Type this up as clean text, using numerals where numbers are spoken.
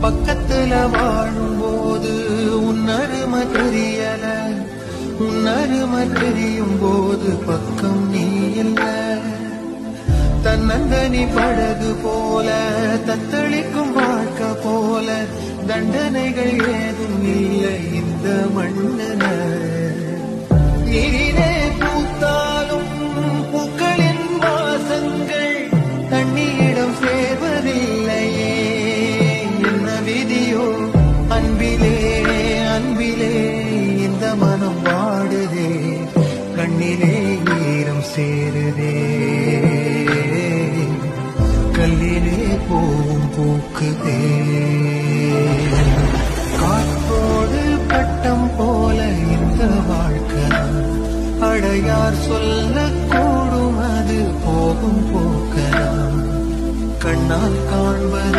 பக்கத்துல வாழும்போது உன்னருமை தெரியல, உன்னருமை தெரியும் போது பக்கம் நீ இல்ல. தன்னந்தனி படகு போல தத்தளிக்கும் வாழ்க்கை போல தண்டனைகள் ஏதும் இல்லை இந்த மண்ணுல. நீரே பூத்தாலும் பூக்களின் வாசங்கள் தண்ணீரிடம் சேர்வதில்லையே. என்ன விதியோ அன்பிலே அன்பிலே இந்த மனம் வாடுதே, கண்ணிலே ஈரம் சேருதே, கல்லிலே பூவும் பூக்குதே. காற்றோடு பட்டம் போல இந்த வாழ்க்கை அடையார் சொல்லக்கூடும் அது போகும் போக்கலாம். கண்ணால் காண்பது